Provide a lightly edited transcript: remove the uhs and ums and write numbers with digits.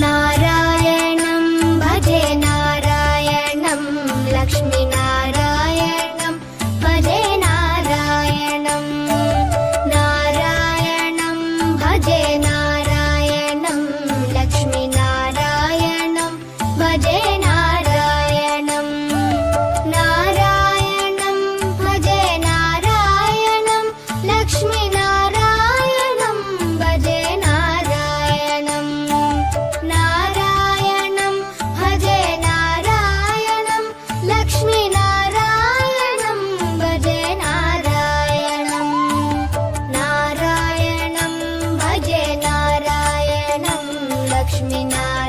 नारायणं भजे नारायणं लक्ष्मीनारायणं भजे नारायणं नारायणं भजे नारायणं लक्ष्मीनारायणं भजे नारायणं नारायणं भजे नारायणं लक्ष्मीनारायणं भजे नारायणं नारायणं भजे नारायणं लक्ष्मीनारायणं भजे नारायणं नारायणं भजे नारायणं लक्ष्मीनारायणं